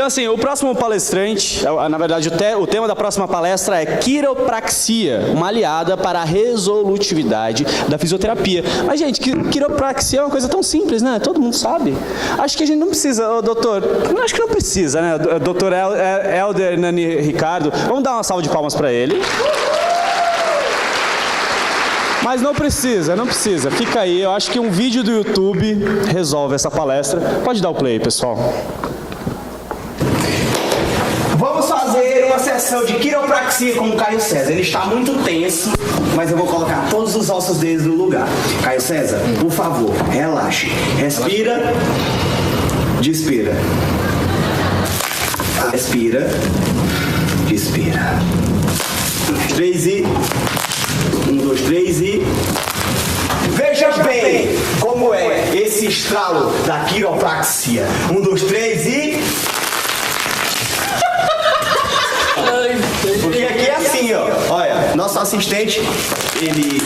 Então, assim, o próximo palestrante, na verdade, o tema da próxima palestra é quiropraxia, uma aliada para a resolutividade da fisioterapia. Mas, gente, quiropraxia é uma coisa tão simples, né? Todo mundo sabe. Acho que a gente não precisa, doutor, acho que não precisa, né? Doutor Helder Nani Ricardo, vamos dar uma salva de palmas para ele. Mas não precisa, não precisa. Fica aí, eu acho que um vídeo do YouTube resolve essa palestra. Pode dar o play, pessoal. Vamos fazer uma sessão de quiropraxia com o Caio César. Ele está muito tenso, mas eu vou colocar todos os ossos deles no lugar. Caio César, por favor, relaxe. Respira. Despira. Respira. Despira. 3 e... 1, 2, 3 e... Veja bem como é esse estralo da quiropraxia. 1, 2, 3 e... Porque aqui é assim, ó. Olha, nosso assistente, ele...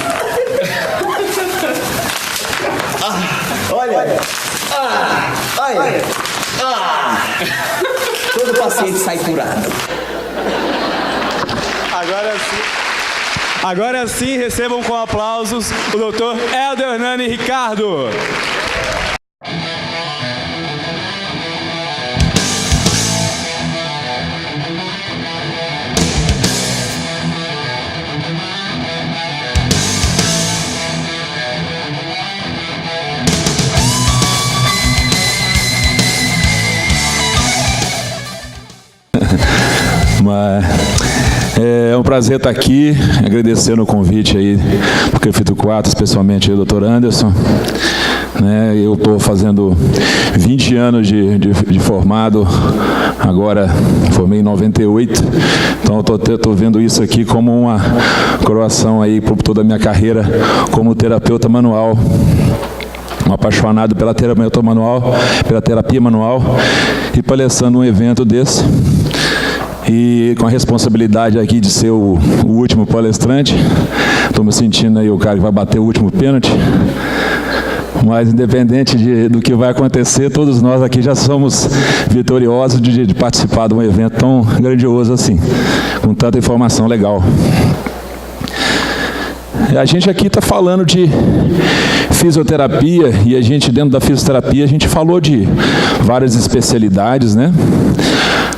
Olha. Olha. Todo paciente sai curado. Agora sim, recebam com aplausos o Dr. Helder Nani Ricardo. É um prazer estar aqui, agradecendo o convite aí do Crefito 4, especialmente aí o Dr. Anderson. Eu estou fazendo 20 anos de formado, agora formei em 98, então estou vendo isso aqui como uma coroação aí por toda a minha carreira como terapeuta manual. Um apaixonado pela terapia manual e palestrando um evento desse. E com a responsabilidade aqui de ser o último palestrante, estou me sentindo aí o cara que vai bater o último pênalti. Mas independente do que vai acontecer, todos nós aqui já somos vitoriosos de participar de um evento tão grandioso assim, com tanta informação legal. A gente aqui está falando de fisioterapia e a gente, dentro da fisioterapia, a gente falou de várias especialidades, né?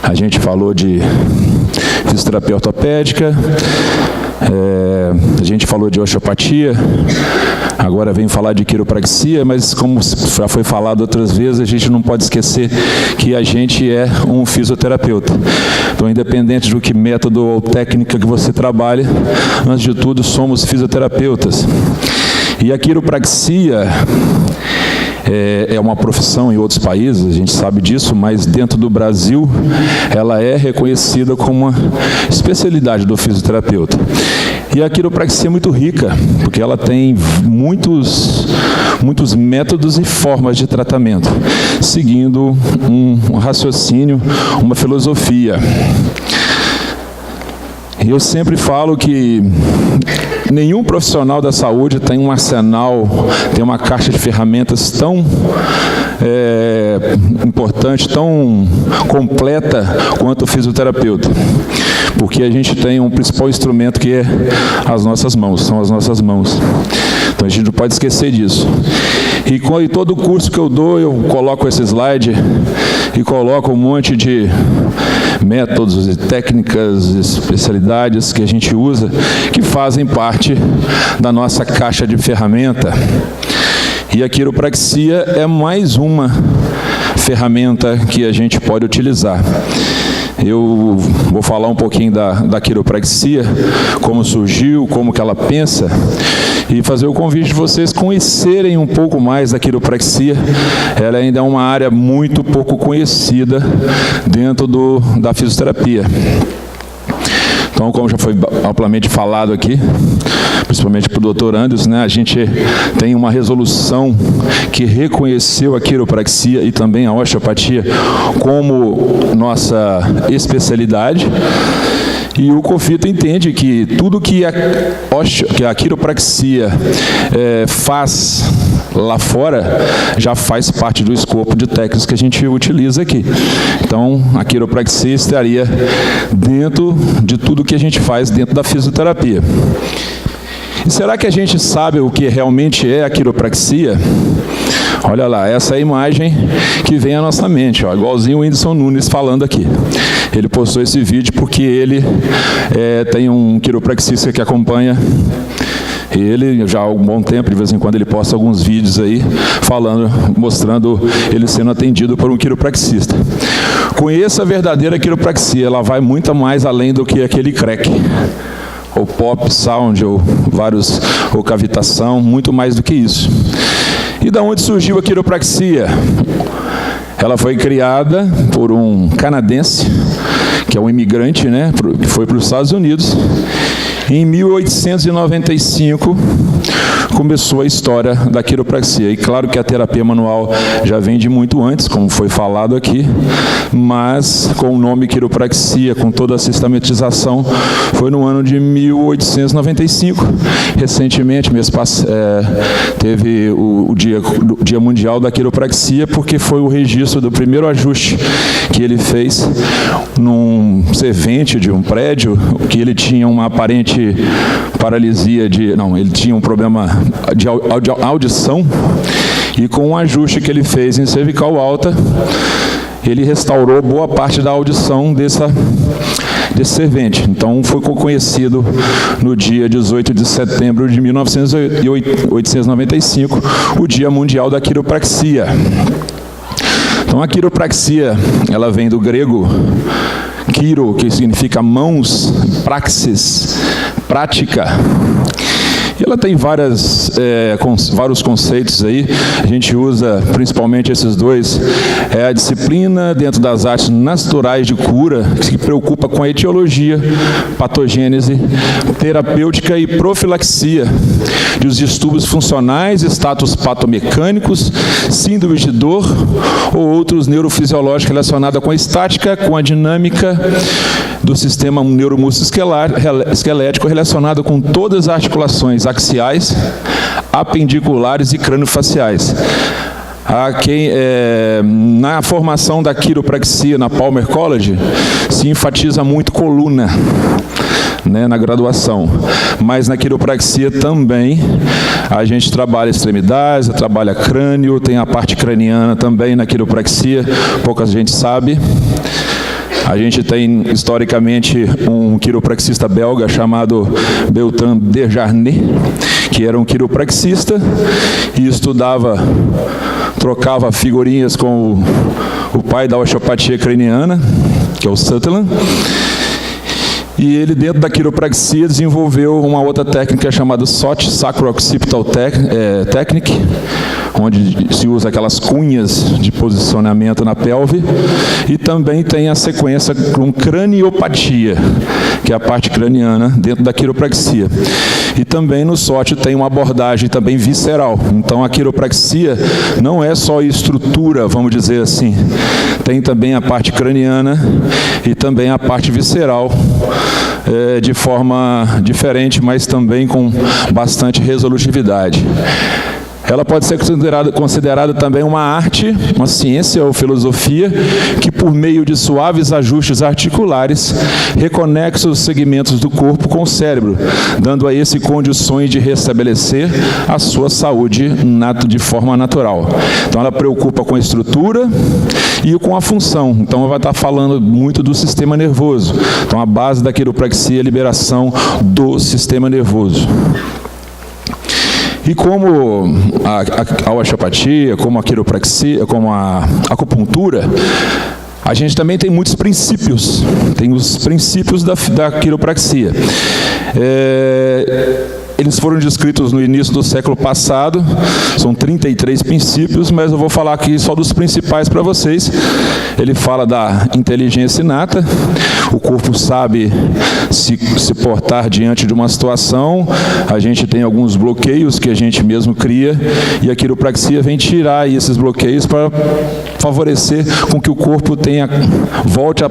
A gente falou de fisioterapia ortopédica, a gente falou de osteopatia, agora vem falar de quiropraxia, mas como já foi falado outras vezes, a gente não pode esquecer que a gente é um fisioterapeuta. Então, independente do que método ou técnica que você trabalhe, antes de tudo, somos fisioterapeutas. E a quiropraxia é uma profissão em outros países, a gente sabe disso, mas dentro do Brasil ela é reconhecida como uma especialidade do fisioterapeuta. E a quiropraxia é muito rica, porque ela tem muitos métodos e formas de tratamento, seguindo um raciocínio, uma filosofia. Eu sempre falo que nenhum profissional da saúde tem um arsenal, tem uma caixa de ferramentas tão importante, tão completa quanto o fisioterapeuta. Porque a gente tem um principal instrumento que é as nossas mãos, são as nossas mãos. Então a gente não pode esquecer disso. E com todo o curso que eu dou, eu coloco esse slide e coloco um monte de métodos e técnicas, especialidades que a gente usa, que fazem parte da nossa caixa de ferramenta. E a quiropraxia é mais uma ferramenta que a gente pode utilizar. Eu vou falar um pouquinho da quiropraxia, como surgiu, como que ela pensa, e fazer o convite de vocês conhecerem um pouco mais da quiropraxia. Ela ainda é uma área muito pouco conhecida dentro da fisioterapia. Então, como já foi amplamente falado aqui, principalmente para o Dr. Anderson, né, a gente tem uma resolução que reconheceu a quiropraxia e também a osteopatia como nossa especialidade. E o COFITO entende que tudo que a quiropraxia faz lá fora já faz parte do escopo de técnicas que a gente utiliza aqui. Então, a quiropraxia estaria dentro de tudo que a gente faz dentro da fisioterapia. E será que a gente sabe o que realmente é a quiropraxia? Olha lá, essa é a imagem que vem à nossa mente, ó, igualzinho o Whindersson Nunes falando aqui. Ele postou esse vídeo porque ele tem um quiropraxista que acompanha ele já há um bom tempo, de vez em quando ele posta alguns vídeos aí, mostrando ele sendo atendido por um quiropraxista. Conheça a verdadeira quiropraxia, ela vai muito mais além do que aquele crack, ou pop sound, ou cavitação, muito mais do que isso. E da onde surgiu a quiropraxia? Ela foi criada por um canadense, que é um imigrante, né, que foi para os Estados Unidos. Em 1895, começou a história da quiropraxia. E claro que a terapia manual já vem de muito antes, como foi falado aqui, mas com o nome quiropraxia, com toda a sistematização, foi no ano de 1895. Recentemente, teve o Dia Mundial da Quiropraxia, porque foi o registro do primeiro ajuste que ele fez num servente de um prédio, que ele tinha uma aparente paralisia ele tinha um problema de audição, e com um ajuste que ele fez em cervical alta, ele restaurou boa parte da audição desse servente. Então foi conhecido no dia 18 de setembro de 1895, o Dia Mundial da Quiropraxia. Então a quiropraxia, ela vem do grego quiro, que significa mãos, praxis, prática. E ela tem vários conceitos aí, a gente usa principalmente esses dois. É a disciplina dentro das artes naturais de cura, que se preocupa com a etiologia, patogênese, terapêutica e profilaxia dos distúrbios funcionais, status patomecânicos, síndromes de dor ou outros neurofisiológicos relacionados com a estática, com a dinâmica do sistema neuromusculoesquelético relacionado com todas as articulações axiais, apendiculares e crâniofaciais. Na formação da quiropraxia na Palmer College, se enfatiza muito coluna, né, na graduação, mas na quiropraxia também a gente trabalha extremidades, trabalha crânio, tem a parte craniana também na quiropraxia, pouca gente sabe. A gente tem, historicamente, um quiropraxista belga chamado Bertrand Desjarnais, que era um quiropraxista e trocava figurinhas com o pai da osteopatia craniana, que é o Sutherland. E ele, dentro da quiropraxia, desenvolveu uma outra técnica chamada SOT, Sacro-Occipital Technique, onde se usa aquelas cunhas de posicionamento na pelve, e também tem a sequência com craniopatia, que é a parte craniana dentro da quiropraxia. E também no SOT tem uma abordagem também visceral. Então a quiropraxia não é só estrutura, vamos dizer assim, tem também a parte craniana e também a parte visceral, de forma diferente, mas também com bastante resolutividade. Ela pode ser considerada também uma arte, uma ciência ou filosofia, que por meio de suaves ajustes articulares, reconecta os segmentos do corpo com o cérebro, dando a esse condições de restabelecer a sua saúde de forma natural. Então ela preocupa com a estrutura e com a função. Então ela vai estar falando muito do sistema nervoso. Então a base da quiropraxia é a liberação do sistema nervoso. E como a osteopatia, como a quiropraxia, como a acupuntura, a gente também tem muitos princípios. Tem os princípios da quiropraxia. Eles foram descritos no início do século passado, são 33 princípios, mas eu vou falar aqui só dos principais para vocês. Ele fala da inteligência inata, o corpo sabe se portar diante de uma situação, a gente tem alguns bloqueios que a gente mesmo cria, e a quiropraxia vem tirar esses bloqueios para favorecer com que o corpo volte a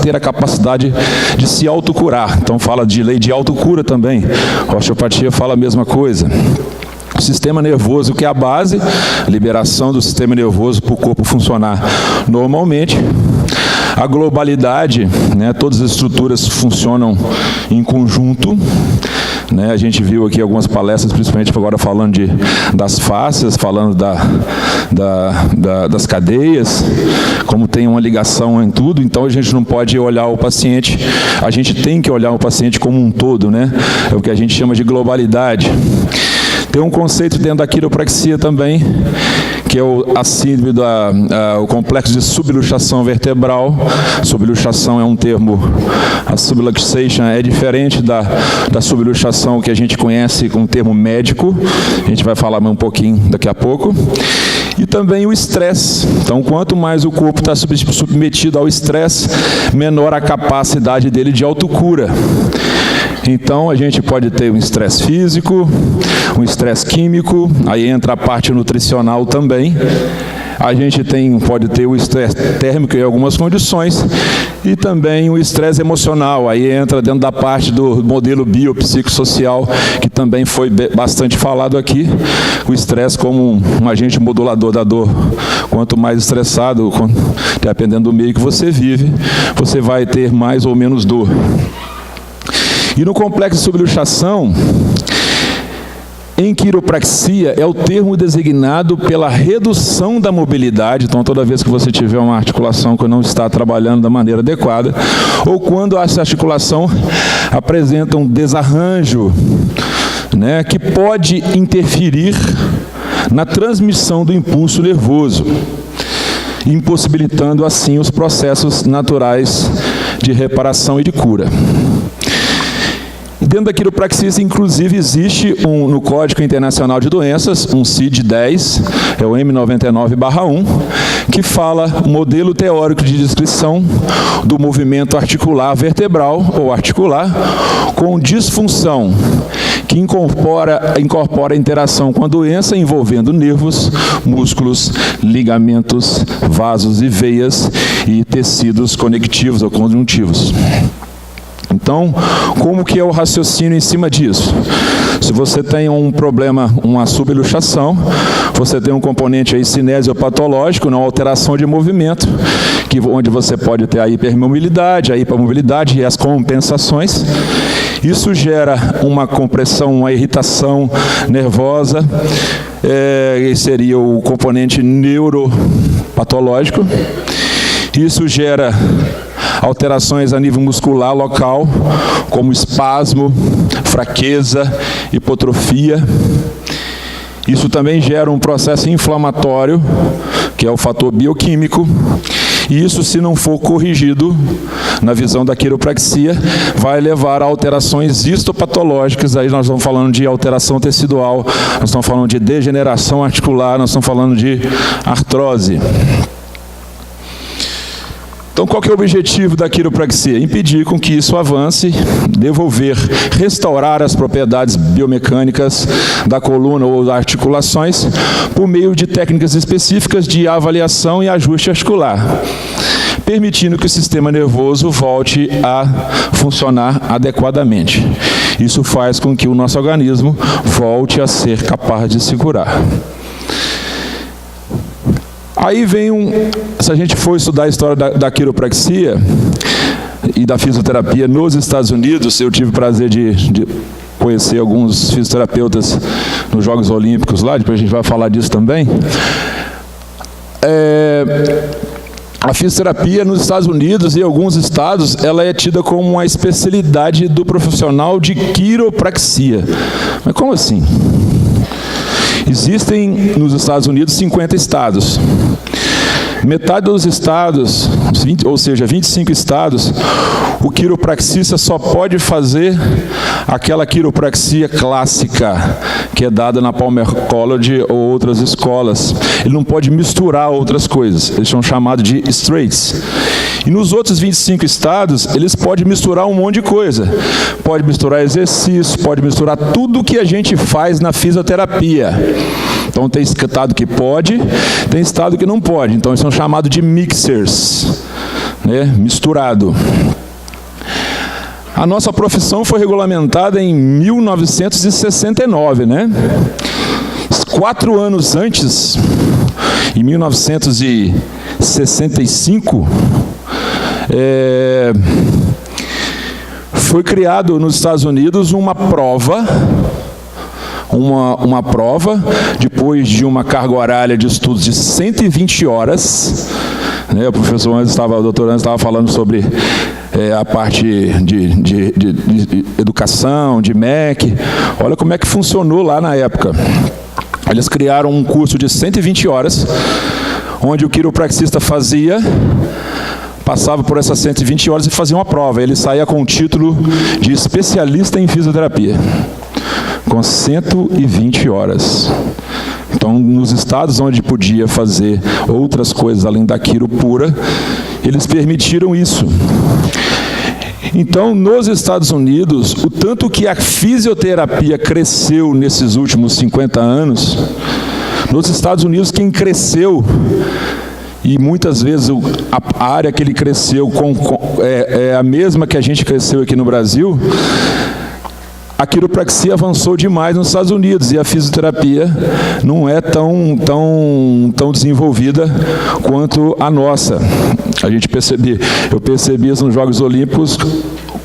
ter a capacidade de se autocurar. Então fala de lei de autocura também. A osteopatia fala a mesma coisa. O sistema nervoso, que é a base, liberação do sistema nervoso para o corpo funcionar normalmente. A globalidade, né, todas as estruturas funcionam em conjunto. Né, a gente viu aqui algumas palestras, principalmente agora falando das fáscias, falando das cadeias, como tem uma ligação em tudo. Então a gente não pode olhar o paciente, a gente tem que olhar o paciente como um todo, né? É o que a gente chama de globalidade. Tem um conceito dentro da quiropraxia também, que é a síndrome o complexo de subluxação vertebral. Subluxação é um termo, a subluxation é diferente da subluxação que a gente conhece com o termo médico. A gente vai falar um pouquinho daqui a pouco. E também o estresse. Então, quanto mais o corpo está submetido ao estresse, menor a capacidade dele de autocura. Então, a gente pode ter um estresse físico, um estresse químico, aí entra a parte nutricional também. A gente pode ter o estresse térmico em algumas condições e também o estresse emocional. Aí entra dentro da parte do modelo biopsicossocial, que também foi bastante falado aqui. O estresse como um agente modulador da dor. Quanto mais estressado, dependendo do meio que você vive, você vai ter mais ou menos dor. E no complexo de subluxação, em quiropraxia, é o termo designado pela redução da mobilidade. Então, toda vez que você tiver uma articulação que não está trabalhando da maneira adequada, ou quando essa articulação apresenta um desarranjo, né, que pode interferir na transmissão do impulso nervoso, impossibilitando assim os processos naturais de reparação e de cura. Dentro da quiropraxia, inclusive, existe no Código Internacional de Doenças, um CID-10, é o M99/1, que fala modelo teórico de descrição do movimento articular vertebral ou articular com disfunção, que incorpora a interação com a doença envolvendo nervos, músculos, ligamentos, vasos e veias e tecidos conectivos ou conjuntivos. Então, como que é o raciocínio em cima disso? Se você tem um problema, uma subluxação, você tem um componente aí cinesiopatológico, uma alteração de movimento, onde você pode ter a hipermobilidade, a hipomobilidade e as compensações. Isso gera uma compressão, uma irritação nervosa, seria o componente neuropatológico. Isso gera alterações a nível muscular local, como espasmo, fraqueza, hipotrofia. Isso também gera um processo inflamatório, que é o fator bioquímico. E isso, se não for corrigido, na visão da quiropraxia, vai levar a alterações histopatológicas. Aí nós estamos falando de alteração tecidual, nós estamos falando de degeneração articular, nós estamos falando de artrose. Então, qual que é o objetivo da quiropraxia? Impedir com que isso avance, restaurar as propriedades biomecânicas da coluna ou das articulações por meio de técnicas específicas de avaliação e ajuste articular, permitindo que o sistema nervoso volte a funcionar adequadamente. Isso faz com que o nosso organismo volte a ser capaz de se curar. Aí vem se a gente for estudar a história da quiropraxia e da fisioterapia nos Estados Unidos, eu tive o prazer de conhecer alguns fisioterapeutas nos Jogos Olímpicos lá, depois a gente vai falar disso também. A fisioterapia nos Estados Unidos e alguns estados, ela é tida como uma especialidade do profissional de quiropraxia. Mas como assim? Existem nos Estados Unidos 50 estados. Metade dos estados, ou seja, 25 estados, o quiropraxista só pode fazer aquela quiropraxia clássica, que é dada na Palmer College ou outras escolas. Ele não pode misturar outras coisas, eles são chamados de straights. E nos outros 25 estados, eles podem misturar um monte de coisa. Pode misturar exercício, pode misturar tudo que a gente faz na fisioterapia. Então tem estado que pode, tem estado que não pode. Então eles são chamados de mixers, né? Misturado. A nossa profissão foi regulamentada em 1969, né? 4 anos antes, em 1965, foi criado nos Estados Unidos uma prova, depois de uma carga horária de estudos de 120 horas, né? O doutor Anderson estava falando sobre a parte de educação, de MEC. Olha como é que funcionou lá na época. Eles criaram um curso de 120 horas, onde o quiropraxista passava por essas 120 horas e fazia uma prova. Ele saía com o título de especialista em fisioterapia, com 120 horas. Então, nos estados onde podia fazer outras coisas além da quiro pura, eles permitiram isso. Então, nos Estados Unidos, o tanto que a fisioterapia cresceu nesses últimos 50 anos, nos Estados Unidos quem cresceu, e muitas vezes a área que ele cresceu é a mesma que a gente cresceu aqui no Brasil, a quiropraxia avançou demais nos Estados Unidos e a fisioterapia não é tão desenvolvida quanto a nossa. Eu percebi isso nos Jogos Olímpicos,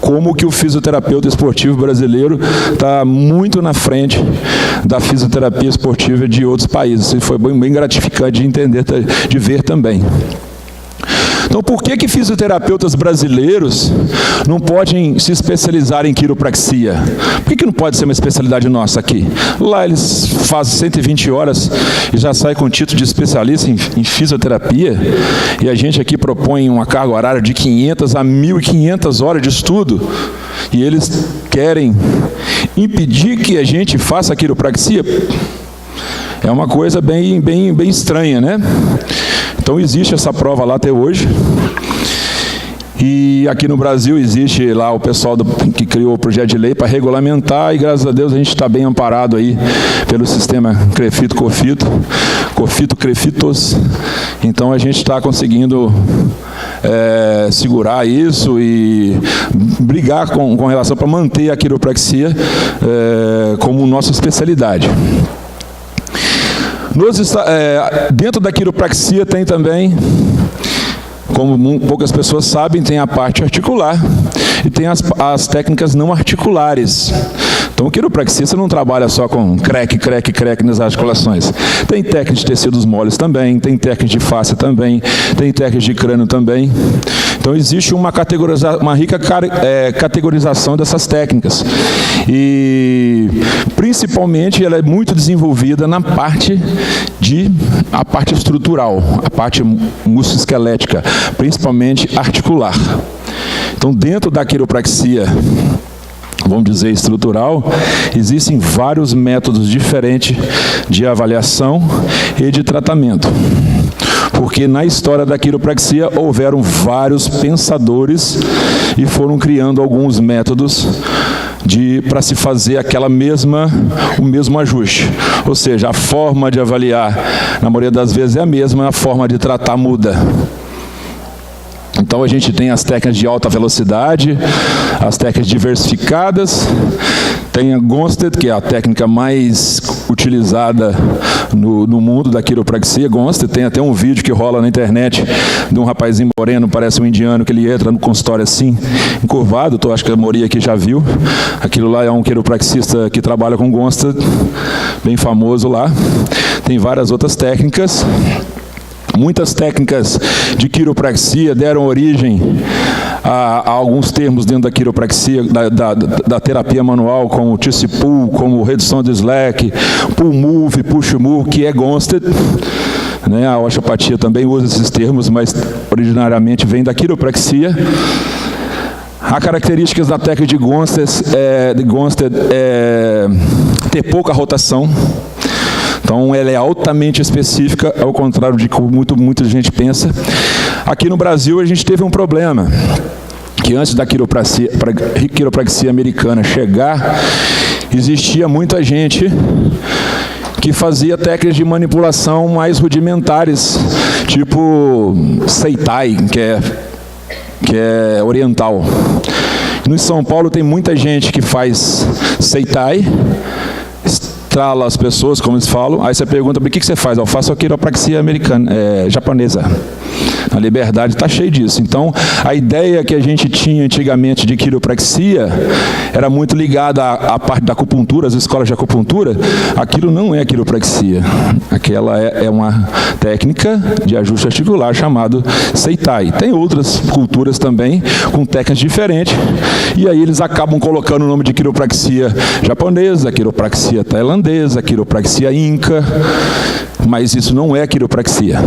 como que o fisioterapeuta esportivo brasileiro está muito na frente da fisioterapia esportiva de outros países. Isso foi bem gratificante de entender, de ver também. Então, por que fisioterapeutas brasileiros não podem se especializar em quiropraxia? Por que não pode ser uma especialidade nossa aqui? Lá eles fazem 120 horas e já saem com o título de especialista em fisioterapia, e a gente aqui propõe uma carga horária de 500 a 1.500 horas de estudo, e eles querem impedir que a gente faça a quiropraxia. É uma coisa bem estranha, né? Então existe essa prova lá até hoje, e aqui no Brasil existe lá o pessoal que criou o projeto de lei para regulamentar, e graças a Deus a gente está bem amparado aí pelo sistema CREFITO-CREFITOS, então a gente está conseguindo segurar isso e brigar com relação para manter a quiropraxia como nossa especialidade. Dentro da quiropraxia tem também, como poucas pessoas sabem, tem a parte articular e tem as técnicas não articulares. Então o quiropraxista não trabalha só com creque nas articulações. Tem técnica de tecidos moles também, tem técnica de face também, tem técnica de crânio também. Então existe uma rica categorização dessas técnicas. E principalmente ela é muito desenvolvida na parte estrutural, a parte musculoesquelética, principalmente articular. Então dentro da quiropraxia, vamos dizer, estrutural, existem vários métodos diferentes de avaliação e de tratamento. Porque na história da quiropraxia houveram vários pensadores e foram criando alguns métodos para se fazer o mesmo ajuste. Ou seja, a forma de avaliar, na maioria das vezes, é a mesma, a forma de tratar muda. Então a gente tem as técnicas de alta velocidade, as técnicas diversificadas, tem a Gonstead, que é a técnica mais utilizada no mundo da quiropraxia. Gonstead, tem até um vídeo que rola na internet de um rapazinho moreno, parece um indiano, que ele entra no consultório assim, encurvado, acho que a maioria aqui já viu. Aquilo lá é um quiropraxista que trabalha com Gonstead, bem famoso lá. Tem várias outras técnicas. Muitas técnicas de quiropraxia deram origem a alguns termos dentro da quiropraxia, da terapia manual, como o TC Pull, como redução do slack, Pull Move, Push Move, que é Gonstead. Né? A osteopatia também usa esses termos, mas originariamente vem da quiropraxia. A característica da técnica de Gonstead é ter pouca rotação. Então, ela é altamente específica, ao contrário de como muita gente pensa. Aqui no Brasil, a gente teve um problema, que antes da quiropraxia americana chegar, existia muita gente que fazia técnicas de manipulação mais rudimentares, tipo Seitai, que é oriental. No São Paulo tem muita gente que faz Seitai, estrala as pessoas, como eles falam. Aí você pergunta, por que você faz? Eu faço a quiropraxia japonesa. A Liberdade está cheia disso. Então, a ideia que a gente tinha antigamente de quiropraxia era muito ligada à parte da acupuntura, as escolas de acupuntura. Aquilo não é quiropraxia. Aquela é uma técnica de ajuste articular chamado Seitai. Tem outras culturas também com técnicas diferentes. E aí eles acabam colocando o nome de quiropraxia japonesa, quiropraxia tailandesa, quiropraxia inca. Mas isso não é quiropraxia.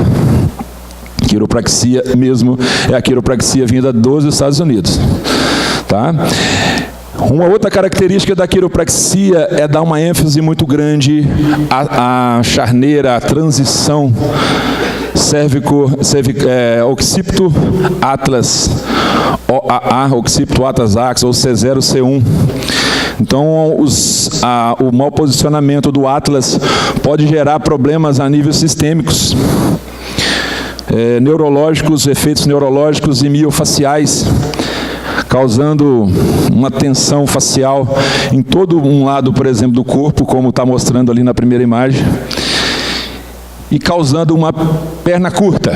Quiropraxia mesmo é a quiropraxia vinda dos Estados Unidos. Tá? Uma outra característica da quiropraxia é dar uma ênfase muito grande à charneira, à transição occipito atlas, OAA, occipito atlas axis, ou C0, C1. Então, o mau posicionamento do atlas pode gerar problemas a nível sistêmicos. Neurológicos, efeitos neurológicos e miofaciais, causando uma tensão facial em todo um lado, por exemplo, do corpo, como está mostrando ali na primeira imagem, e causando uma perna curta.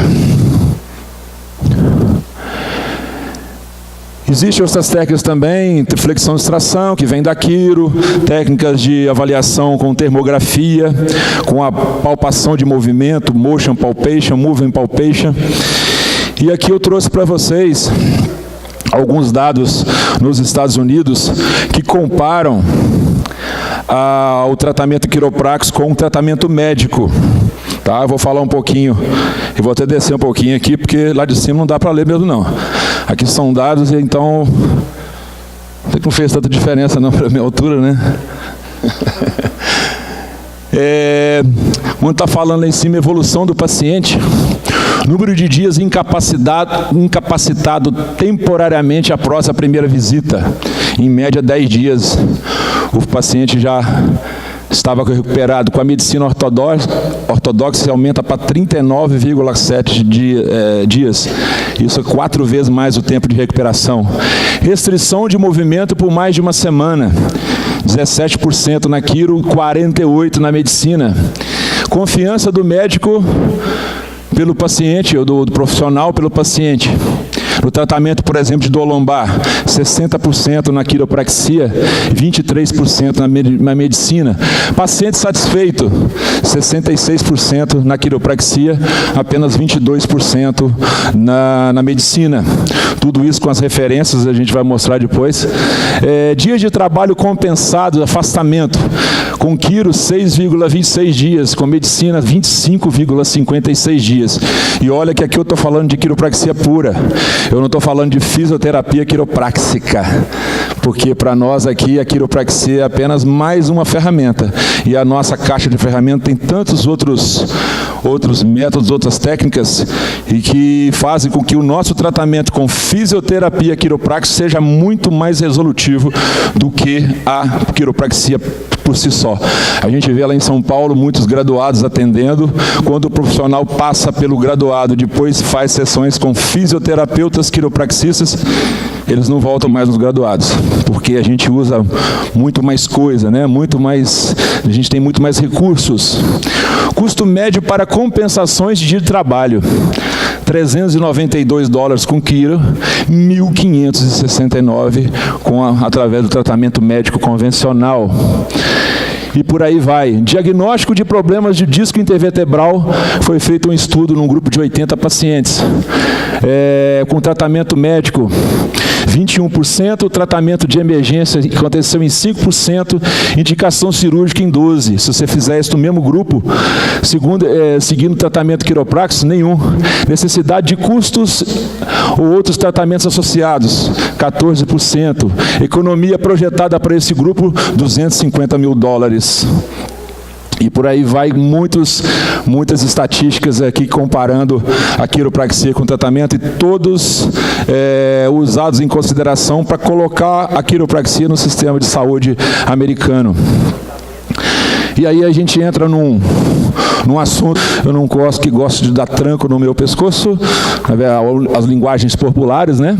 Existem outras técnicas também, flexão e extração, que vem da quiro, técnicas de avaliação com termografia, com a palpação de movimento, motion palpation, moving palpation. E aqui eu trouxe para vocês alguns dados nos Estados Unidos que comparam o tratamento quiropráxico com o tratamento médico. Tá, eu vou falar um pouquinho, eu vou até descer um pouquinho aqui, porque lá de cima não dá para ler mesmo não. Aqui são dados, então não fez tanta diferença não para a minha altura, né? Quando está falando lá em cima, evolução do paciente, número de dias incapacitado temporariamente após a primeira visita, em média 10 dias, o paciente já estava recuperado. Com a medicina ortodoxa aumenta para 39,7 dias. Isso é 4 vezes mais o tempo de recuperação. Restrição de movimento por mais de uma semana. 17% na quiro, 48% na medicina. Confiança do médico pelo paciente, ou do profissional pelo paciente. No tratamento, por exemplo, de dor lombar, 60% na quiropraxia, 23% na medicina. Paciente satisfeito, 66% na quiropraxia, apenas 22% na medicina. Tudo isso com as referências, a gente vai mostrar depois. Dias de trabalho compensados, afastamento. Com quiro, 6,26 dias. Com medicina, 25,56 dias. E olha que aqui eu estou falando de quiropraxia pura. Eu não estou falando de fisioterapia quiropráxica, porque para nós aqui a quiropraxia é apenas mais uma ferramenta. E a nossa caixa de ferramentas tem tantos outros métodos, outras técnicas, e que fazem com que o nosso tratamento com fisioterapia quiropráxica seja muito mais resolutivo do que a quiropraxia por si só. A gente vê lá em São Paulo muitos graduados atendendo. Quando o profissional passa pelo graduado, depois faz sessões com fisioterapeutas quiropraxistas, eles não voltam mais nos graduados, porque a gente usa muito mais coisa, né? A gente tem muito mais recursos. Custo médio para compensações de dia de trabalho, $392 com quiro, 1.569 através do tratamento médico convencional. E por aí vai. Diagnóstico de problemas de disco intervertebral, foi feito um estudo num grupo de 80 pacientes. Com tratamento médico, 21%, tratamento de emergência aconteceu em 5%, indicação cirúrgica em 12%. Se você fizer isso no mesmo grupo, seguindo tratamento quiropráxico, nenhum. Necessidade de custos ou outros tratamentos associados, 14%. Economia projetada para esse grupo, $250 mil. E por aí vai muitas estatísticas aqui comparando a quiropraxia com o tratamento, e todos usados em consideração para colocar a quiropraxia no sistema de saúde americano. E aí a gente entra num assunto, eu não gosto de dar tranco no meu pescoço, as linguagens populares, né?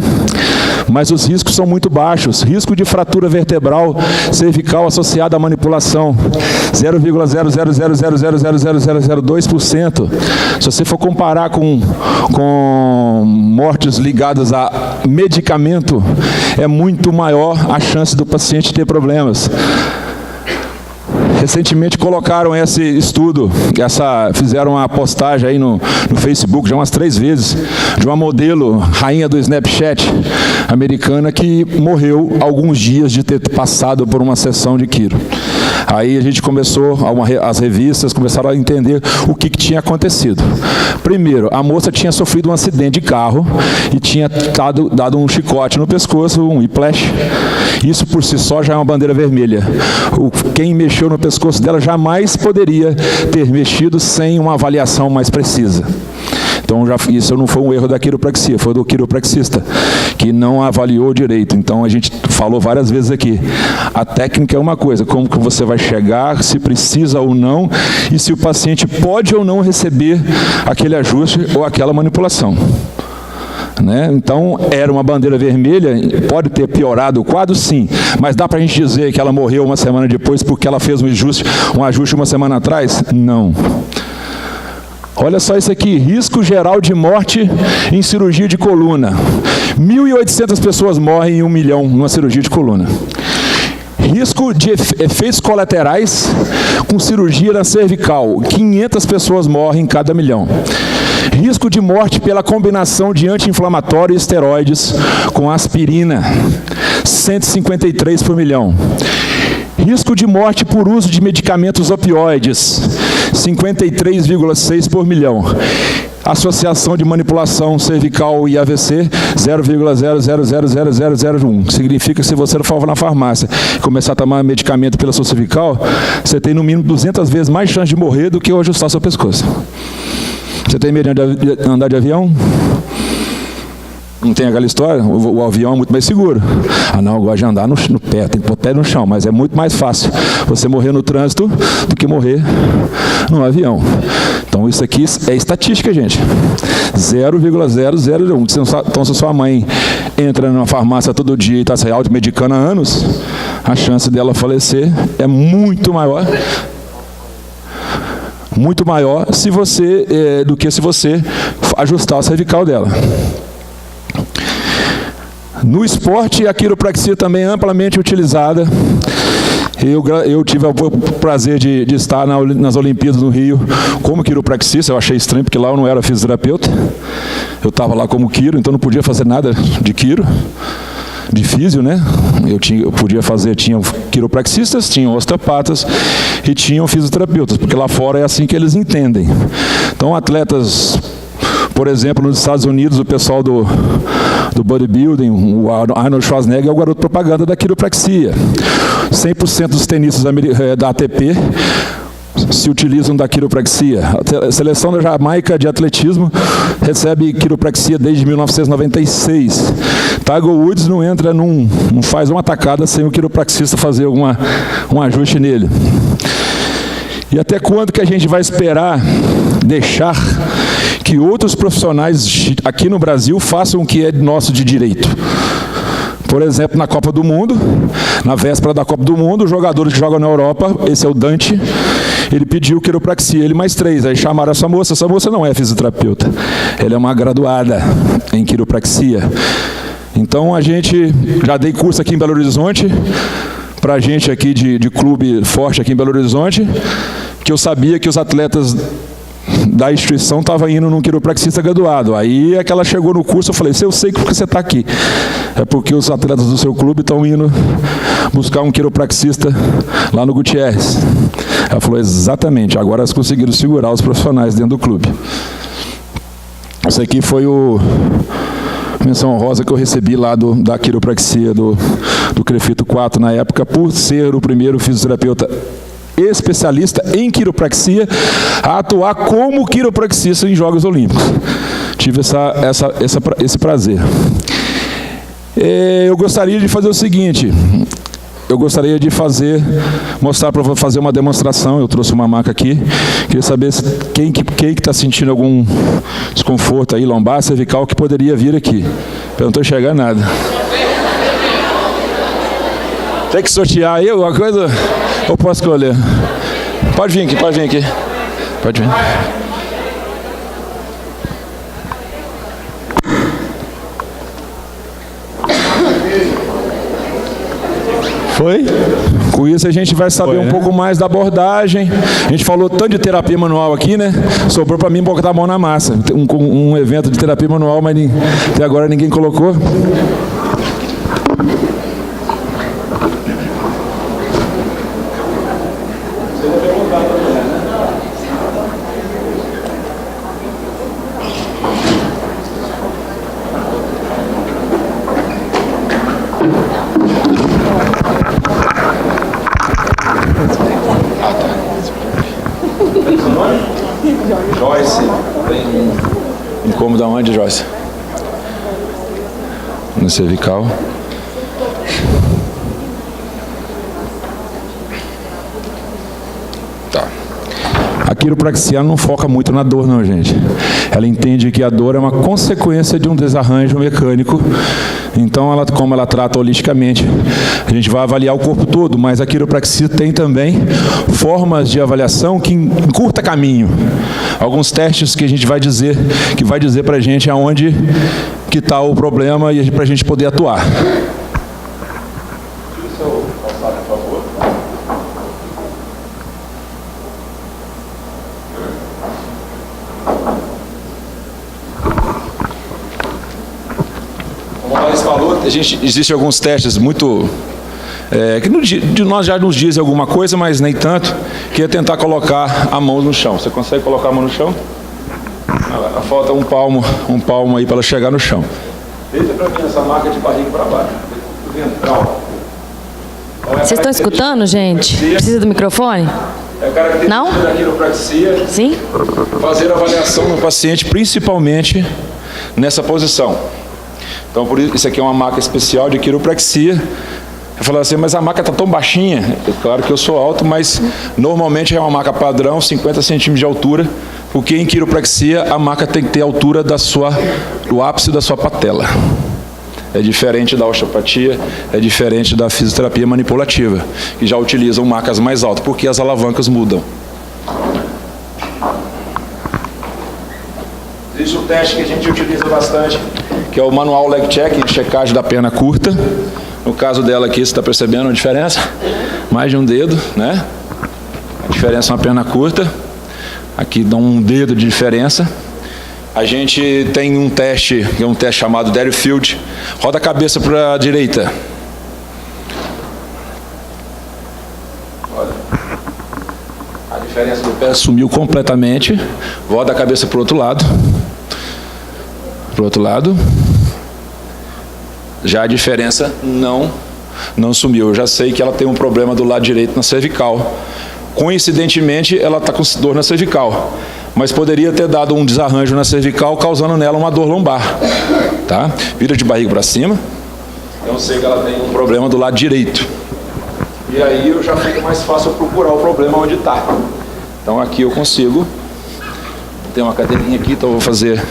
Mas os riscos são muito baixos. Risco de fratura vertebral cervical associada à manipulação, 0,000000002%. Se você for comparar com mortes ligadas a medicamento, é muito maior a chance do paciente ter problemas. Recentemente colocaram esse estudo, fizeram uma postagem aí no Facebook, já umas 3 vezes, de uma modelo, rainha do Snapchat, americana, que morreu alguns dias de ter passado por uma sessão de quiro. Aí a gente começou, as revistas começaram a entender o que tinha acontecido. Primeiro, a moça tinha sofrido um acidente de carro e tinha dado um chicote no pescoço, um whiplash. Isso por si só já é uma bandeira vermelha. Quem mexeu no pescoço dela jamais poderia ter mexido sem uma avaliação mais precisa. Então, isso não foi um erro da quiropraxia, foi do quiropraxista, que não avaliou direito. Então, a gente falou várias vezes aqui, a técnica é uma coisa, como que você vai chegar, se precisa ou não, e se o paciente pode ou não receber aquele ajuste ou aquela manipulação. Né? Então, era uma bandeira vermelha, pode ter piorado o quadro, sim, mas dá para a gente dizer que ela morreu uma semana depois porque ela fez um ajuste uma semana atrás? Não. Olha só isso aqui, risco geral de morte em cirurgia de coluna. 1.800 pessoas morrem em 1 milhão numa cirurgia de coluna. Risco de efeitos colaterais com cirurgia na cervical. 500 pessoas morrem em cada milhão. Risco de morte pela combinação de anti-inflamatório e esteroides com aspirina. 153 por milhão. Risco de morte por uso de medicamentos opioides, 53,6 por milhão. Associação de manipulação cervical e AVC, 0,000001. Significa que se você for na farmácia e começar a tomar medicamento pela sua cervical, você tem no mínimo 200 vezes mais chance de morrer do que ajustar seu pescoço. Você tem medo de andar de avião? Não tem aquela história? O avião é muito mais seguro. Ah, não, eu gosto de andar no pé, tem que pôr o pé no chão, mas é muito mais fácil você morrer no trânsito do que morrer no avião. Então, isso aqui é estatística, gente. 0,001. Então, se sua mãe entra numa farmácia todo dia e está se automedicando há anos, a chance dela falecer é muito maior. Muito maior do que se você ajustar a cervical dela. No esporte, a quiropraxia também é amplamente utilizada. Eu tive o prazer de estar nas Olimpíadas no Rio como quiropraxista. Eu achei estranho, porque lá eu não era fisioterapeuta. Eu estava lá como quiro, então não podia fazer nada de quiro, de físio, né? Eu podia fazer, tinha quiropraxistas, tinham osteopatas e tinham fisioterapeutas, porque lá fora é assim que eles entendem. Então, atletas, por exemplo, nos Estados Unidos, o pessoal do bodybuilding, o Arnold Schwarzenegger é o garoto propaganda da quiropraxia. 100% dos tenistas da ATP se utilizam da quiropraxia. A seleção da Jamaica de atletismo recebe quiropraxia desde 1996. Tiger Woods não faz uma tacada sem o quiropraxista fazer um ajuste nele. E até quando que a gente vai esperar deixar que outros profissionais aqui no Brasil façam o que é nosso de direito? Por exemplo, na Copa do Mundo, na véspera da Copa do Mundo, os jogadores que jogam na Europa, esse é o Dante, ele pediu quiropraxia, ele mais 3, aí chamaram essa moça não é fisioterapeuta, ela é uma graduada em quiropraxia. Então a gente, já dei curso aqui em Belo Horizonte, para a gente aqui de clube forte aqui em Belo Horizonte, que eu sabia que os atletas da instituição estavam indo num quiropraxista graduado. Aí é que ela chegou no curso, eu falei, eu sei porque você está aqui. É porque os atletas do seu clube estão indo buscar um quiropraxista lá no Gutierrez. Ela falou, exatamente, agora elas conseguiram segurar os profissionais dentro do clube. Esse aqui foi menção honrosa que eu recebi lá da quiropraxia do Crefito 4 na época, por ser o primeiro fisioterapeuta especialista em quiropraxia a atuar como quiropraxista em Jogos Olímpicos. Tive esse prazer. Eu gostaria de fazer o seguinte, eu gostaria de mostrar para fazer uma demonstração. Eu trouxe uma maca aqui. Queria saber quem que está sentindo algum desconforto aí, lombar, cervical, que poderia vir aqui. Eu não estou enxergando nada. Tem que sortear aí alguma coisa? Ou posso escolher? Pode vir aqui, pode vir aqui. Pode vir. Foi? Com isso a gente vai saber um pouco mais da abordagem. A gente falou tanto de terapia manual aqui, né? Sobrou para mim botar a mão na massa. Um evento de terapia manual, mas até agora ninguém colocou. Joyce, tem um incômodo aonde, Joyce? No cervical. Tá. A quiropraxia não foca muito na dor, não, gente. Ela entende que a dor é uma consequência de um desarranjo mecânico. Então, como ela trata holisticamente, a gente vai avaliar o corpo todo, mas a quiropraxia tem também formas de avaliação que encurta caminho. Alguns testes que a gente vai dizer para a gente aonde que está o problema e para a gente poder atuar. Existem alguns testes muito... que nós já nos dizem alguma coisa, mas nem tanto, que é tentar colocar a mão no chão. Você consegue colocar a mão no chão? Falta um palmo aí para ela chegar no chão. Deita para mim essa marca de barriga para baixo. Ventral. Vocês estão escutando, gente? Precisa do microfone? É característica Não? da quiropraxia. Sim? Fazer avaliação no paciente, principalmente nessa posição. Então, por isso aqui é uma maca especial de quiropraxia. Eu falo assim, mas a maca está tão baixinha. Claro que eu sou alto, mas normalmente é uma maca padrão, 50 centímetros de altura, porque em quiropraxia a maca tem que ter a altura do ápice da sua patela. É diferente da osteopatia, é diferente da fisioterapia manipulativa, que já utilizam macas mais altas, porque as alavancas mudam. Existe um teste que a gente utiliza bastante, que é o manual leg check, checagem da perna curta. No caso dela aqui, você está percebendo a diferença? Mais de um dedo, né? A diferença é uma perna curta. Aqui dá um dedo de diferença. A gente tem um teste, que é um teste chamado Derryfield. Roda a cabeça para a direita. Olha. A diferença do pé sumiu completamente. Roda a cabeça para o outro lado. Para o outro lado. Já a diferença não sumiu. Eu já sei que ela tem um problema do lado direito na cervical. Coincidentemente, ela está com dor na cervical. Mas poderia ter dado um desarranjo na cervical, causando nela uma dor lombar. Tá? Vira de barriga para cima. Eu sei que ela tem um problema do lado direito. E aí eu já fica mais fácil eu procurar o problema onde está. Então aqui eu consigo. Tem uma cadeirinha aqui, então eu vou fazer...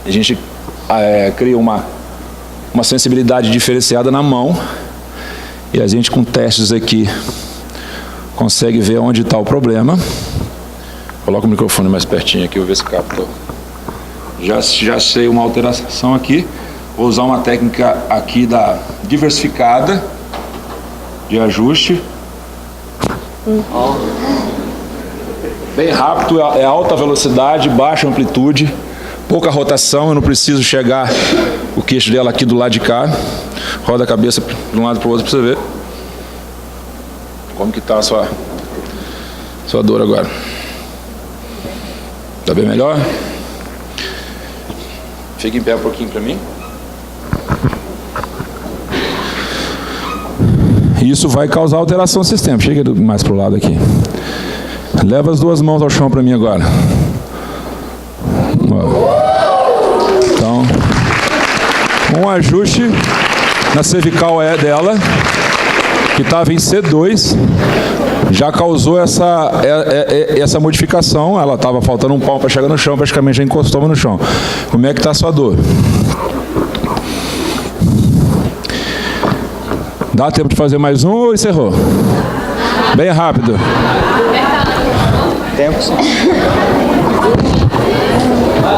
A gente cria uma sensibilidade diferenciada na mão. E a gente com testes aqui consegue ver onde está o problema. Coloca o microfone mais pertinho aqui, vou ver se captou. Já sei uma alteração aqui. Vou usar uma técnica aqui da diversificada de ajuste. Bem rápido, é alta velocidade, baixa amplitude, pouca rotação. Eu não preciso chegar o queixo dela aqui do lado de cá. Roda a cabeça de um lado para o outro para você ver como que está a sua dor agora. Está bem melhor? Fica em pé um pouquinho para mim. Isso vai causar alteração no sistema. Chega mais para o lado aqui. Leva as duas mãos ao chão para mim agora. Então, um ajuste na cervical dela, que estava em C2, já causou essa modificação. Ela estava faltando um palmo para chegar no chão, praticamente já encostou no chão. Como é que está a sua dor? Dá tempo de fazer mais um ou encerrou? Bem rápido. Tempo sim.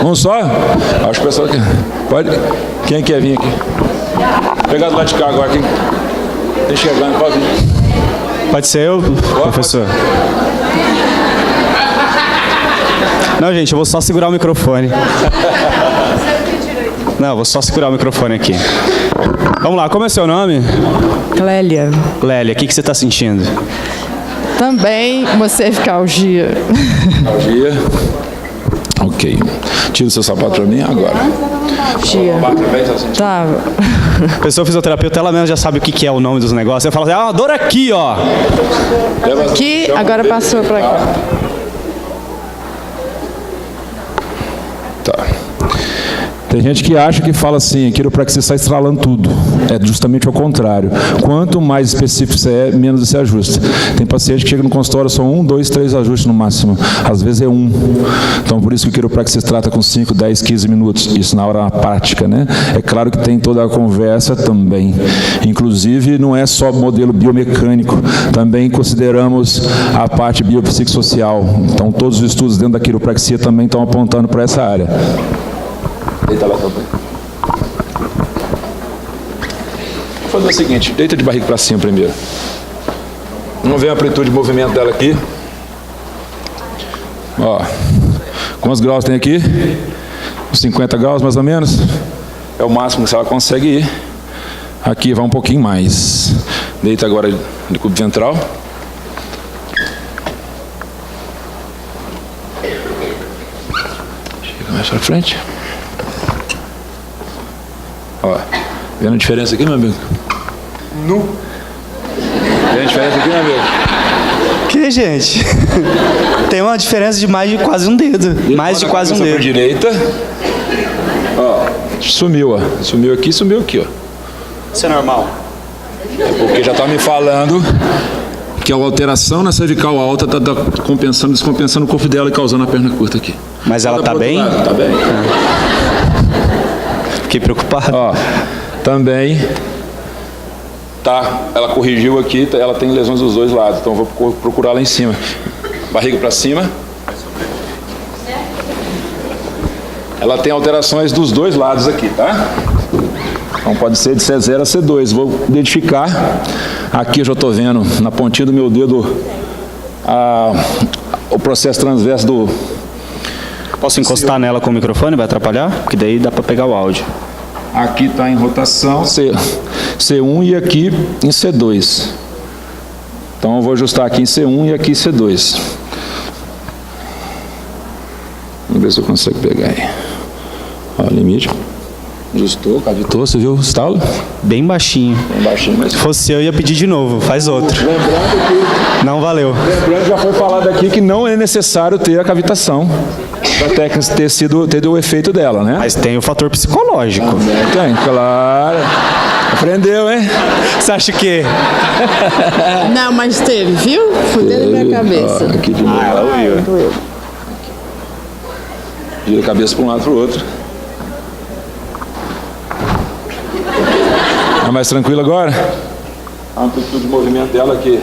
Um só? Acho que o pessoal aqui. Pode? Quem quer vir aqui? Pegar do lado de cá agora. Quem chegando, pode vir. Pode ser eu, professor? Não, gente, eu vou só segurar o microfone. Não, vou só segurar o microfone aqui. Vamos lá, como é seu nome? Clélia. Clélia, o que você está sentindo? Também uma cervicalgia. Algia. Ok. Tira o seu sapato para mim agora. Tava. A pessoa fisioterapeuta, ela mesma já sabe o que é o nome dos negócios. Você fala assim, uma dor aqui, ó. Aqui, agora passou para cá. Tá. Tem gente que acha que fala assim, quiropraxia está estralando tudo. É justamente o contrário. Quanto mais específico você é, menos você ajusta. Tem paciente que chega no consultório, são 1, 2, 3 ajustes no máximo. Às vezes é 1. Então, por isso que o quiropraxia se trata com 5, 10, 15 minutos. Isso na hora prática, né? É claro que tem toda a conversa também. Inclusive, não é só modelo biomecânico. Também consideramos a parte biopsicossocial. Então, todos os estudos dentro da quiropraxia também estão apontando para essa área. Deita lá também. Vou fazer o seguinte, deita de barriga para cima primeiro. Vamos ver a amplitude de movimento dela aqui. Ó, quantos graus tem aqui? Uns 50 graus mais ou menos. É o máximo que ela consegue ir. Aqui vai um pouquinho mais. Deita agora de cubo ventral. Chega mais para frente. Ó, vendo a diferença aqui, meu amigo? Nu. Vendo a diferença aqui, meu amigo? Que, gente? Tem uma diferença de mais de quase um dedo. Mais de quase um dedo. Para direita. Ó, sumiu, ó. Sumiu aqui, ó. Isso é normal? É porque já tá me falando que a alteração na cervical alta tá compensando, descompensando o corpo dela e causando a perna curta aqui. Mas ela tá bem? Tá bem. Fiquei preocupado. Ó, também tá, ela corrigiu aqui, ela tem lesões dos dois lados, então eu vou procurar lá em cima. Barriga para cima. Ela tem alterações dos dois lados aqui, tá? Então pode ser de C0 a C2. Vou identificar. Aqui eu já estou vendo na pontinha do meu dedo o processo transverso do... Posso encostar nela com o microfone? Vai atrapalhar? Porque daí dá para pegar o áudio. Aqui está em rotação C1 e aqui em C2. Então eu vou ajustar aqui em C1 e aqui em C2. Vamos ver se eu consigo pegar aí. Ó, limite. Ajustou, cavitou, você viu o estalo? Bem baixinho. Bem baixinho, mas... Se fosse eu, ia pedir de novo. Faz outro. Lembrando que... Não valeu. Lembrando que já foi falado aqui que não é necessário ter a cavitação para a técnica ter o efeito dela, né? Mas tem o fator psicológico. Tem, claro. Aprendeu, hein? Você acha que... Não, mas teve, viu? Fudeu na minha cabeça. Ó, aqui de novo. ela ouviu. Doeu. Gira a cabeça para um lado para o outro. Tá mais tranquilo agora? A amplitude de movimento dela aqui.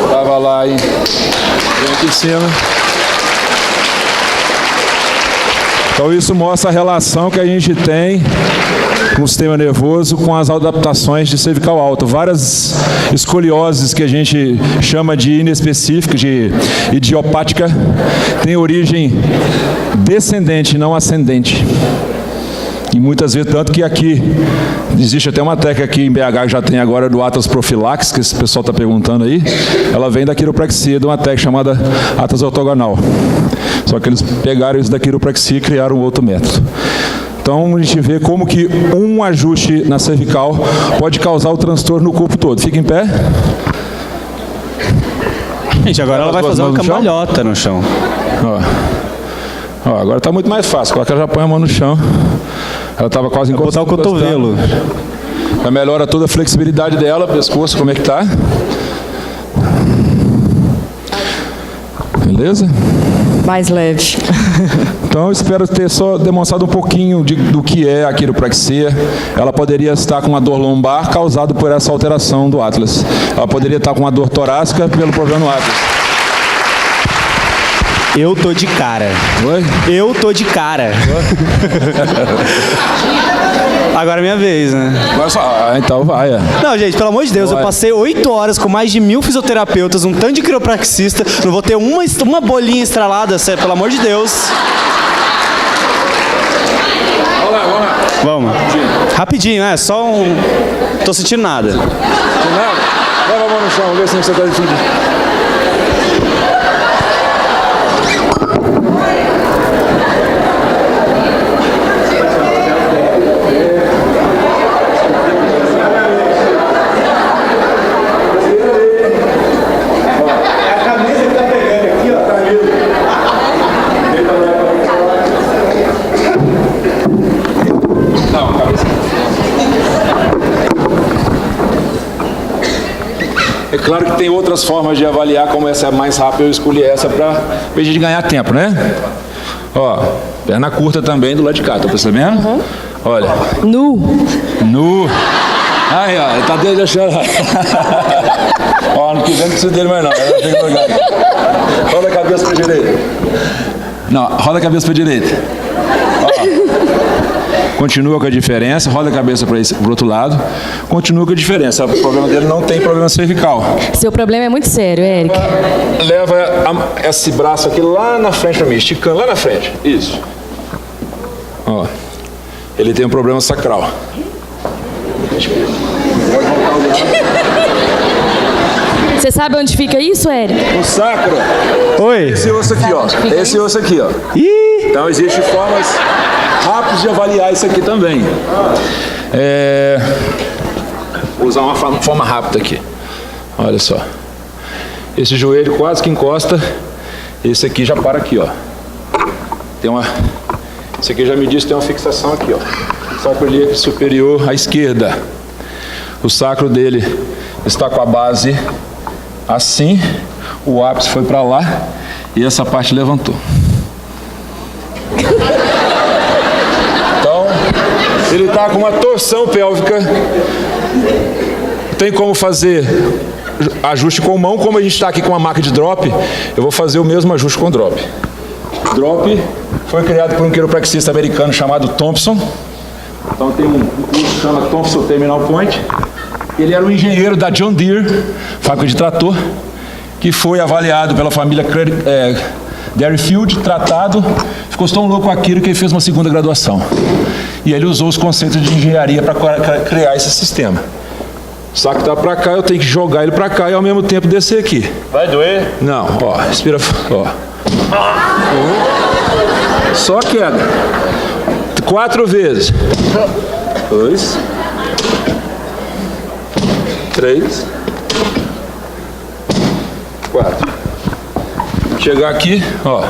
Estava lá, hein? Vem aqui em cima. Então isso mostra a relação que a gente tem com o sistema nervoso com as adaptações de cervical alto. Várias escolioses que a gente chama de inespecífica, de idiopática, tem origem descendente, não ascendente. E muitas vezes, tanto que aqui, existe até uma técnica aqui em BH que já tem agora do Atlas Profilax, que esse pessoal está perguntando aí, ela vem da quiropraxia, de uma técnica chamada Atlas ortogonal. Só que eles pegaram isso da quiropraxia e criaram outro método. Então a gente vê como que um ajuste na cervical pode causar o transtorno no corpo todo. Fica em pé. Gente, agora ela vai fazer uma cambalhota no chão. Ó, agora está muito mais fácil. Coloca, ela já põe a mão no chão. Ela estava quase encostando. Botar o cotovelo. Já melhora toda a flexibilidade dela, pescoço, como é que tá? Beleza? Mais leve. Então, eu espero ter só demonstrado um pouquinho do que é a quiropraxia. Ela poderia estar com uma dor lombar causada por essa alteração do Atlas. Ela poderia estar com uma dor torácica pelo problema no Atlas. Eu tô de cara. Oi? Eu tô de cara. Agora é minha vez, né? Então vai. Não, gente, pelo amor de Deus, Vai. eu passei 8 horas com mais de 1000 fisioterapeutas, um tanto de quiropraxista, não vou ter uma bolinha estralada, sério, pelo amor de Deus. Vamos lá. Vamos. Rapidinho, é só um... Tô sentindo nada. Leva a mão no chão, vê se você está de tudo. É claro que tem outras formas de avaliar, como essa é mais rápida, eu escolhi essa para a gente ganhar tempo, né? Ó, perna curta também do lado de cá, tá percebendo? Uhum. Olha. Nu. Aí, ó, ele tá desde achando. Ó, ano que vem não precisa dele mais não. Roda a cabeça pra direita. Não, roda a cabeça pra direita. Ó. Continua com a diferença, roda a cabeça para o outro lado, continua com a diferença. O problema dele não tem problema cervical. Seu problema é muito sério, Eric. Leva esse braço aqui lá na frente para mim, esticando lá na frente. Isso. Ó, ele tem um problema sacral. Você sabe onde fica isso, Eric? O sacro. Oi. Esse osso aqui, ó. Esse osso aqui, ó. Ih! Então existem formas rápidas de avaliar isso aqui também. Vou usar uma forma rápida aqui. Olha só. Esse joelho quase que encosta. Esse aqui já para aqui, ó. Esse aqui já me disse que tem uma fixação aqui, ó. Sacro ilíaco superior à esquerda. O sacro dele está com a base assim. O ápice foi para lá e essa parte levantou. Então, ele está com uma torção pélvica. Tem como fazer ajuste com mão, como a gente está aqui com uma máquina de drop, eu vou fazer o mesmo ajuste com drop. Drop foi criado por um quiropraxista americano chamado Thompson. Então tem um curso que chama Thompson Terminal Point. Ele era um engenheiro da John Deere, fábrica de trator, que foi avaliado pela família Dairyfield, tratado, ficou tão louco com aquilo que ele fez uma segunda graduação. E ele usou os conceitos de engenharia para criar esse sistema. O saco está para cá, eu tenho que jogar ele para cá e ao mesmo tempo descer aqui. Vai doer? Não, ó, respira, ó. Só queda. 4 vezes. 2, 3, 4. Chegar aqui, ó.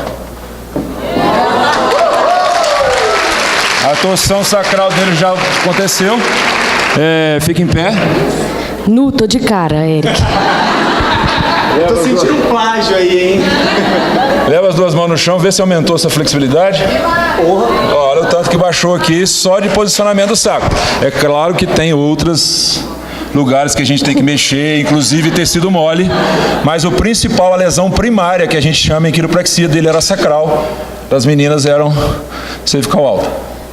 A torção sacral dele já aconteceu. Fica em pé. Nu, tô de cara, Eric. Tô sentindo um plágio aí, hein? Leva as duas mãos no chão, vê se aumentou essa flexibilidade. Ó, olha o tanto que baixou aqui só de posicionamento do saco. É claro que tem outros lugares que a gente tem que mexer, inclusive tecido mole, mas o principal, a lesão primária que a gente chama em quiropraxia dele era sacral, das meninas eram cervical alta.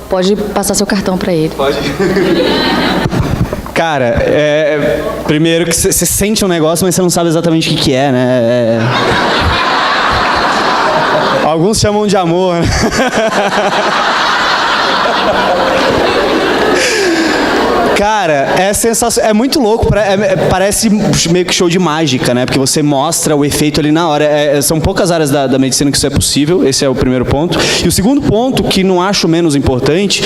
Pode passar seu cartão pra ele. Pode. Cara, primeiro que você sente um negócio, mas você não sabe exatamente o que é, né? Alguns chamam de amor, né? Cara, é sensacional, é muito louco, parece meio que show de mágica, né? Porque você mostra o efeito ali na hora. São poucas áreas da medicina que isso é possível, esse é o primeiro ponto. E o segundo ponto, que não acho menos importante,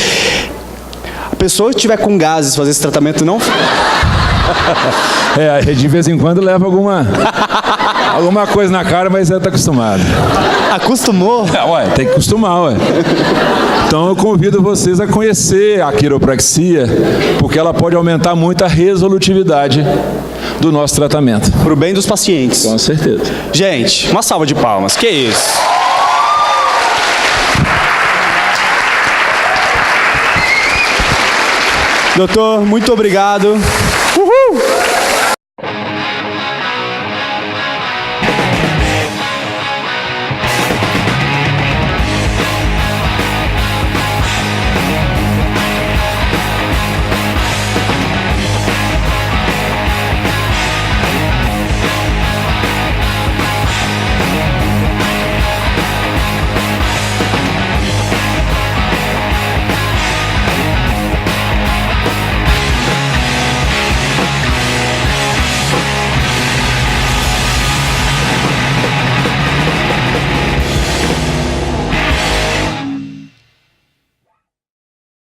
a pessoa que estiver com gases fazer esse tratamento não... De vez em quando leva alguma Alguma coisa na cara, mas ela está acostumada. Acostumou? Ué, tem que acostumar, ué. Então eu convido vocês a conhecer a quiropraxia, porque ela pode aumentar muito a resolutividade do nosso tratamento. Pro bem dos pacientes. Com certeza. Gente, uma salva de palmas. Que isso? Doutor, muito obrigado. Uhul!